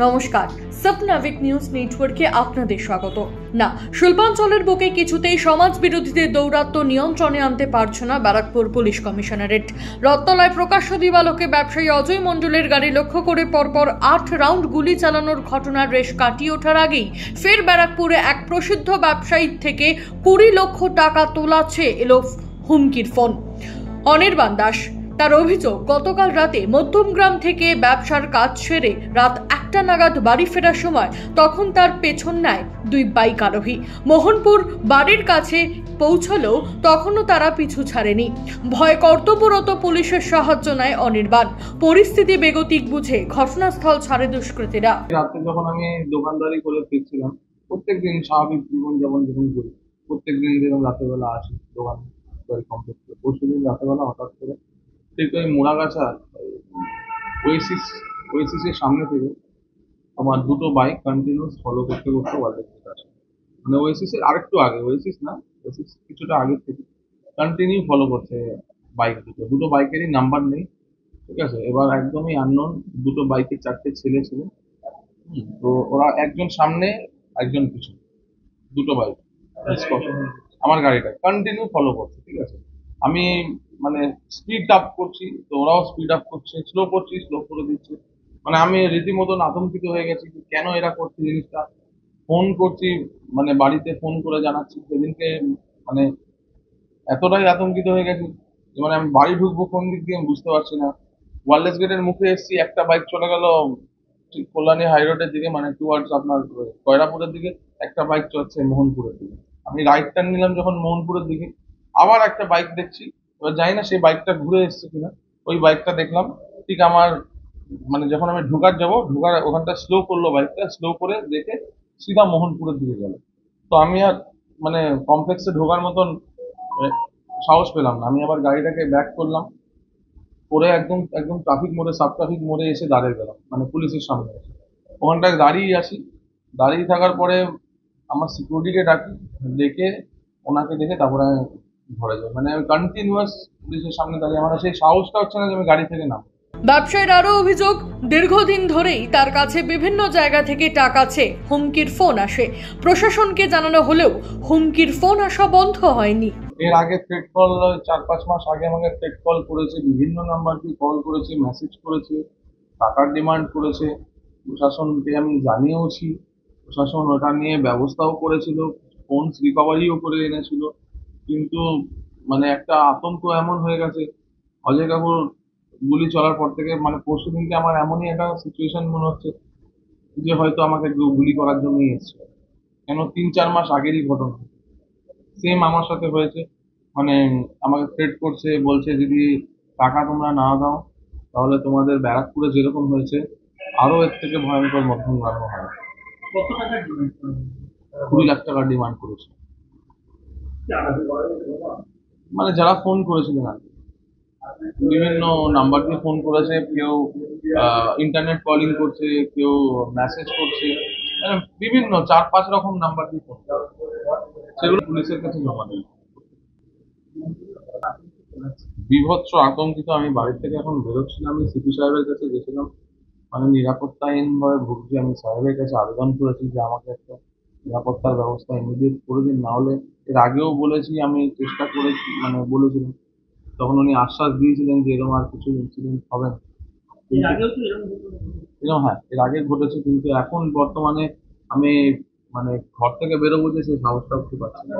নমস্কার, স্বপ্নাবিক নিউজ নেটওয়ার্কে আপনাদের স্বাগত। না, শিল্পাঞ্চলের বুকে কিছুতেই সমাজ বিরোধীদের দৌরাত্ম্য নিয়ন্ত্রণে আনতে পারছে না ব্যারাকপুর পুলিশ কমিশনারেট। রথতলায় প্রকাশ্য দিবালোকে ব্যবসায়ী অজয় মণ্ডলের গাড়ি লক্ষ্য করে পরপর 8 রাউন্ড গুলি চালানোর ঘটনার রেশ কাটিয়ে ওঠার আগেই ফের ব্যারাকপুরে এক প্রসিদ্ধ ব্যবসায়ীর থেকে 20 লক্ষ টাকা তোলাচ্ছে এলো হুমকির ফোন। অনির্বাণ দাস তার অভিযোগ, গতকাল রাতে মধ্যমগ্রাম থেকে ব্যবসার কাজ সেরে রাত 1টা নাগাদ বাড়ি ফেরার সময় তখন তার পেছন নেয় 2 বাইক আরোহী। মোহনপুর বাড়ির কাছে পৌঁছলেও তখনও তারা পিছু ছাড়েনি। ভয় কর্তব্যরত পুলিশের সাহায্য নেয় অনির্বাণ। পরিস্থিতি বেগতিক বুঝে ঘটনাস্থল ছাড়ে দুষ্কৃতীরা। রাতে যখন আমি দোকানদারি করে ফিরছিলাম, প্রত্যেকদিন স্বাভাবিক জীবনযাপন যখন করি, প্রত্যেকদিন যেরকম রাতেবেলা আসি দোকানদারি কমপ্লিট করে, পরশুদিন রাতেবেলা হঠাৎ করে ঠিক ওই মোড়াগাছা ওয়েসিসের সামনে থেকে আমার 2টো বাইক কন্টিনিউস ফলো করতে ওয়ার্ল্ড আসে। মানে ওয়েসিসের আরেকটু আগে, ওয়েসিস না, ওয়েসিস কিছুটা আগে থেকে কন্টিনিউ ফলো করছে বাইক। দুটো বাইকেরই নাম্বার নেই, ঠিক আছে। এবার একদমই আননোন 2টো বাইকে 4টে ছেলে ছিল। তো ওরা একজন সামনে একজন পিছনে, 2টো বাইক আমার গাড়িটা কন্টিনিউ ফলো করছে, ঠিক আছে। আমি মানে স্পিড আপ করছি, তো ওরাও স্পিড আপ করছে, স্লো করছি, স্লো করে দিচ্ছে। মানে আমি রীতিমতন আতঙ্কিত হয়ে গেছি কেন এরা করছে জিনিসটা। ফোন করছি, মানে বাড়িতে ফোন করে জানাচ্ছি। সেদিনকে মানে এতটাই আতঙ্কিত হয়ে গেছি যে মানে আমি বাড়ি ঢুকবো কোন দিক দিয়ে আমি বুঝতে পারছি না। ওয়ারলেস গেটের মুখে এসেছি, একটা বাইক চলে গেল ঠিক কল্যাণী হাই রোডের দিকে, মানে টুয়ার্ডস আপনার কয়রাপুরের দিকে, একটা বাইক চলছে মোহনপুরের দিকে। আমি রাইট টার্ন নিলাম যখন মোহনপুরের দিকে, আবার একটা বাইক দেখছি। এবার জানি না সেই বাইকটা ঘুরে এসছে কিনা। ওই বাইকটা দেখলাম ঠিক আমার মানে যখন আমি ঢোকার ওখানটা স্লো করলো, বাইকটা স্লো করে দেখে সিধা মোহনপুরের দিকে গেল। তো আমি আর মানে কমপ্লেক্সে ঢোকার মতন সাহস পেলাম না। আমি আবার গাড়িটাকে ব্যাক করলাম, করে একদম ট্রাফিক মোড়ে, সাব ট্রাফিক মোড়ে এসে দাঁড়িয়ে গেলাম, মানে পুলিশের সামনে এসে। ওখানটায় দাঁড়িয়ে আসি, দাঁড়িয়ে থাকার পরে আমার সিকিউরিটিকে ডাকি, ডেকে ওনাকে দেখে তারপরে ঘরে যাই। মানে আমি কন্টিনিউয়াস পুলিশের সামনে দাঁড়িয়ে, আমার সেই সাহসটা হচ্ছে না যে আমি গাড়ি থেকে নাম। ব্যবসায়ীর আরো অভিযোগ, দীর্ঘদিন ধরেই তার কাছে বিভিন্ন জায়গা থেকে টাকা চেয়ে হুমকির ফোন আসে। প্রশাসনকে জানানো হলেও হুমকির ফোন আসা বন্ধ হয়নি। এর আগে থ্রেট কল 4-5 মাস আগে আমাকে থ্রেট কল করেছে, বিভিন্ন নাম্বার দিয়ে কল করেছে, মেসেজ করেছে, টাকার ডিমান্ড করেছে। প্রশাসনকে আমি জানিয়েওছি, প্রশাসন ওটা নিয়ে ব্যবস্থাও করেছিল, ফোন রিকভারিও করে এনেছিল। কিন্তু মানে একটা আতঙ্ক এমন হয়ে গেছে অজয় কাকুর গুলি চলার পর থেকে, মানে পরশু দিনকে আমার এমনই একটা সিচুয়েশন মনে হচ্ছে যে হয়তো আমাকে গুলি করার জন্যই এসছে। কেন 3-4 মাস আগেরই ঘটনা সেম আমার সাথে হয়েছে। মানে আমাকে থ্রেট করছে, বলছে যদি টাকা তোমরা না দাও তাহলে তোমাদের ব্যারাকপুরে যেরকম হয়েছে আরো এর থেকে ভয়ঙ্কর মধ্যমগ্রামে হয়। 20 লাখ টাকা ডিমান্ড করেছে, মানে যারা ফোন করেছিলেন আর বিভিন্ন নাম্বার দিয়ে ফোন করেছে, কেউ ইন্টারনেট কলিং করছে, কেউ মেসেজ করছে, মানে বিভিন্ন 4-5 রকম নাম্বার দিয়ে ফোন, সেগুলো পুলিশের কাছে জমা দেয়। বিভৎস আতঙ্কিত আমি বাড়ির থেকে এখন বেরোচ্ছিলাম, আমি সিপি সাহেবের কাছে গেছিলাম, মানে নিরাপত্তাহীনভাবে ভুগছি। আমি সাহেবের কাছে আবেদন করেছি যে আমাকে একটা নিরাপত্তার ব্যবস্থা ইমিডিয়েট করে দিন, না হলে এর আগেও বলেছি, আমি চেষ্টা করেছি, মানে বলেছিলাম, তখন উনি আশ্বাস দিয়েছিলেন যে এরকম আর কিছু ইনসিডেন্ট হবে না। হ্যাঁ, এর আগে ঘটেছে, কিন্তু এখন বর্তমানে আমি মানে ঘর থেকে বেরোবো যে সেই সাহসটাও খুব পাচ্ছি না।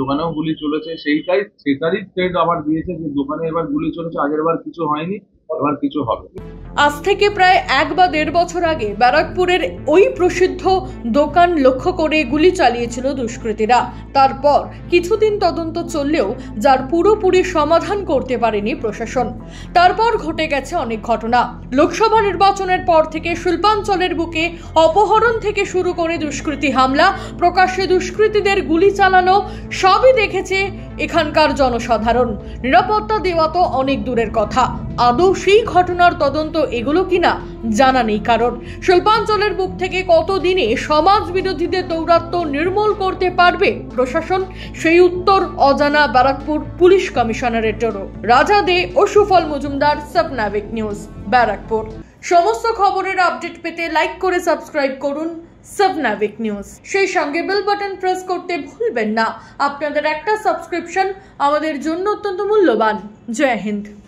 দোকানেও গুলি চলেছে, সেটারই থ্রেট আবার দিয়েছে যে দোকানে এবার গুলি চলেছে, আগের বার কিছু হয়নি, এবার কিছু হবে। আজ থেকে প্রায় 1 বা 1.5 বছর আগে ব্যারাকপুরের ওই প্রসিদ্ধ দোকান লক্ষ্য করে গুলি চালিয়েছিল দুষ্কৃতীরা। তারপর কিছুদিন তদন্ত চললেও যার পুরোপুরি সমাধান করতে পারেনি প্রশাসন। তারপর ঘটে গেছে অনেক ঘটনা। লোকসভা নির্বাচনের পর থেকে শিল্পাঞ্চলের বুকে অপহরণ থেকে শুরু করে দুষ্কৃতী হামলা, প্রকাশ্যে দুষ্কৃতীদের গুলি চালানো, সবই দেখেছে এখানকার জনসাধারণ। নিরাপত্তা দেওয়া তো অনেক দূরের কথা, আদৌ সেই ঘটনার তদন্ত এগুলো কিনা জানা নেই কারণ। শিল্পাঞ্চলের বুক থেকে কতদিনে সমাজ বিরোধীদের দৌরাত্ম্য নির্মূল করতে পারবে প্রশাসন, সেই উত্তর অজানা ব্যারাকপুর পুলিশ কমিশনারেটেরও। রাজা দে ও সুফল মজুমদার, সাবনাভিক নিউজ, ব্যারাকপুর। সমস্ত খবরের আপডেট পেতে লাইক করে সাবস্ক্রাইব করুন সাবনাভিক নিউজ। সেই সঙ্গে বেল বাটন প্রেস করতে ভুলবেন না। আপনাদের একটা সাবস্ক্রিপশন আমাদের জন্য অত্যন্ত মূল্যবান। জয় হিন্দ।